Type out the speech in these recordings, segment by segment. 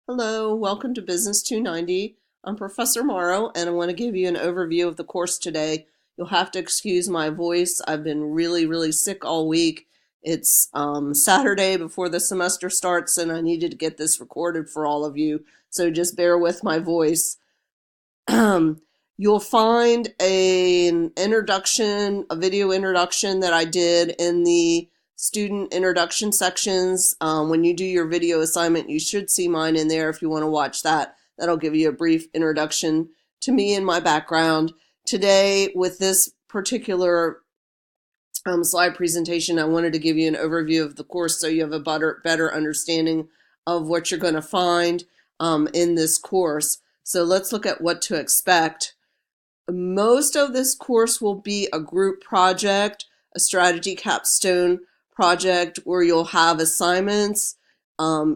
Hello, welcome to Business 290. I'm Professor Morrow, and I want to give you an overview of the course today. You'll have to excuse my voice. I've been really sick all week. It's Saturday before the semester starts, and I needed to get this recorded for all of you, so just bear with my voice. You'll find an introduction, a video introduction that I did in the student introduction sections. When you do your video assignment, you should see mine in there if you want to watch that. That'll give you a brief introduction to me and my background. Today, with this particular slide presentation, I wanted to give you an overview of the course so you have a better understanding of what you're going to find in this course. So let's look at what to expect. Most of this course will be a group project, a strategy capstone project where you'll have assignments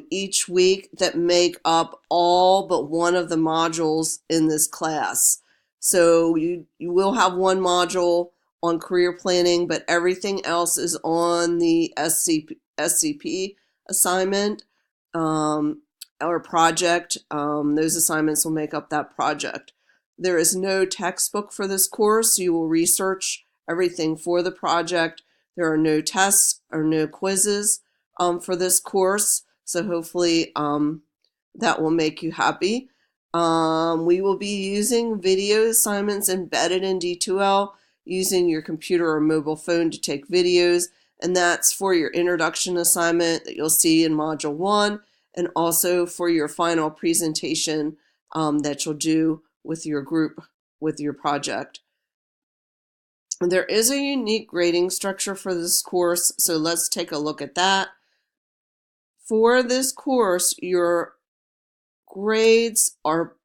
each week that make up all but one of the modules in this class. So you will have one module on career planning, but everything else is on the SCP assignment or project. Those assignments will make up that project. There is no textbook for this course. You will research everything for the project. There are no tests or no quizzes for this course, so hopefully that will make you happy. We will be using video assignments embedded in D2L, using your computer or mobile phone to take videos, and that's for your introduction assignment that you'll see in Module 1, and also for your final presentation that you'll do with your group, with your project. There is a unique grading structure for this course, so let's take a look at that. For this course, your grades are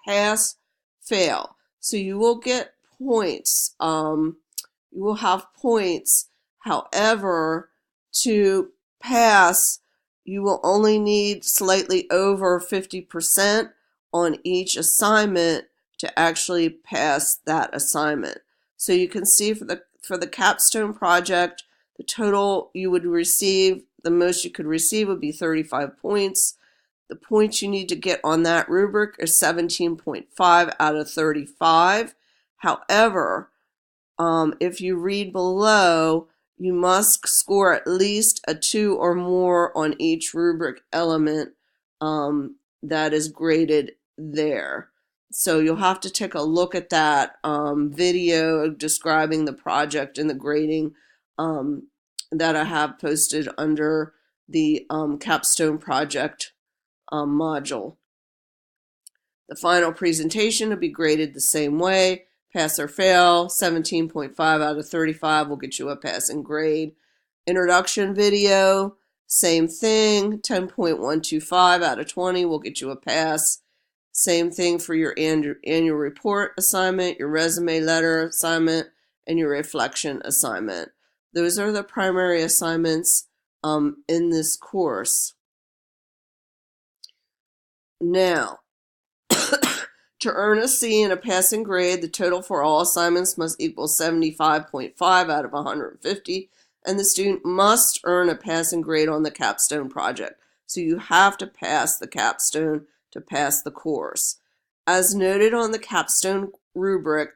pass, fail. So you will get points. You will have points. However, to pass, you will only need slightly over 50% on each assignment to actually pass that assignment. So you can see for the capstone project, the total you would receive, the most you could receive would be 35 points. The points you need to get on that rubric is 17.5 out of 35. However, if you read below, you must score at least a 2 or more on each rubric element that is graded there. So you'll have to take a look at that video describing the project and the grading that I have posted under the capstone project module. The final presentation will be graded the same way. Pass or fail, 17.5 out of 35 will get you a passing grade. Introduction video, same thing, 10.125 out of 20 will get you a pass. Same thing for your annual report assignment, your resume letter assignment, and your reflection assignment. Those are the primary assignments in this course. Now, to earn a C and a passing grade, the total for all assignments must equal 75.5 out of 150, and the student must earn a passing grade on the capstone project. So you have to pass the capstone to pass the course. As noted on the capstone rubric,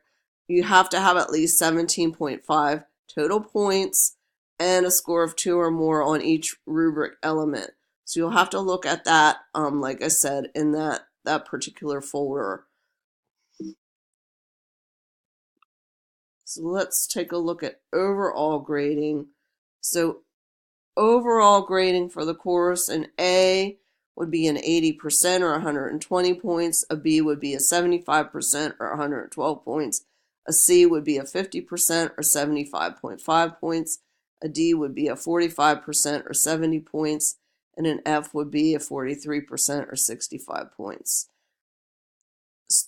you have to have at least 17.5 total points and a score of 2 or more on each rubric element. So you'll have to look at that, like I said, in that particular folder. So let's take a look at overall grading. So overall grading for the course, an A would be an 80% or 120 points, a B would be a 75% or 112 points, a C would be a 50% or 75.5 points, a D would be a 45% or 70 points, and an F would be a 43% or 65 points.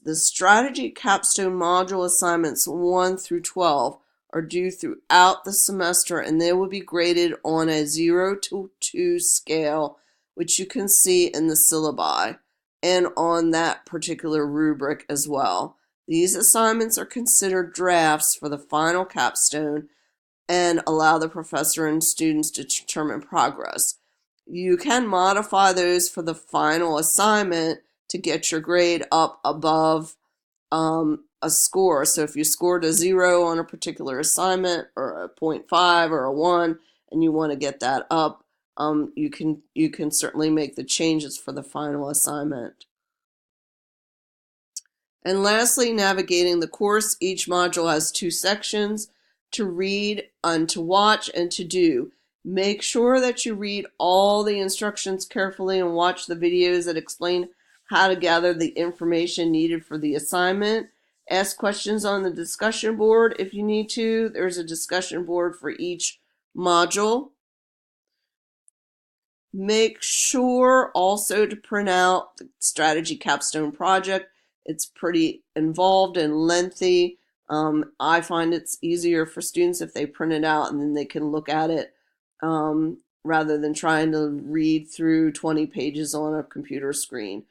The strategy capstone module assignments 1 through 12 are due throughout the semester, and they will be graded on a 0 to 2 scale, which you can see in the syllabi and on that particular rubric as well. These assignments are considered drafts for the final capstone and allow the professor and students to determine progress. You can modify those for the final assignment to get your grade up above a score. So if you scored a 0 on a particular assignment, or a 0.5 or a 1, and you want to get that up, you can certainly make the changes for the final assignment. And lastly, navigating the course. Each module has 2 sections: to read and to watch and to do. Make sure that you read all the instructions carefully and watch the videos that explain how to gather the information needed for the assignment. Ask questions on the discussion board if you need to. There's a discussion board for each module. Make sure also to print out the strategy capstone project. It's pretty involved and lengthy. I find it's easier for students if they print it out and then they can look at it, rather than trying to read through 20 pages on a computer screen.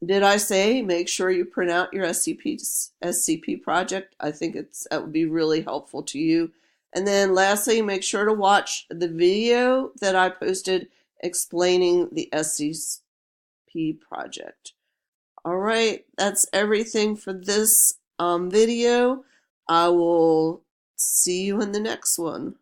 Did I say make sure you print out your SCP project? I think that would be really helpful to you. And then lastly, make sure to watch the video that I posted explaining the SCP project. All right, that's everything for this video. I will see you in the next one.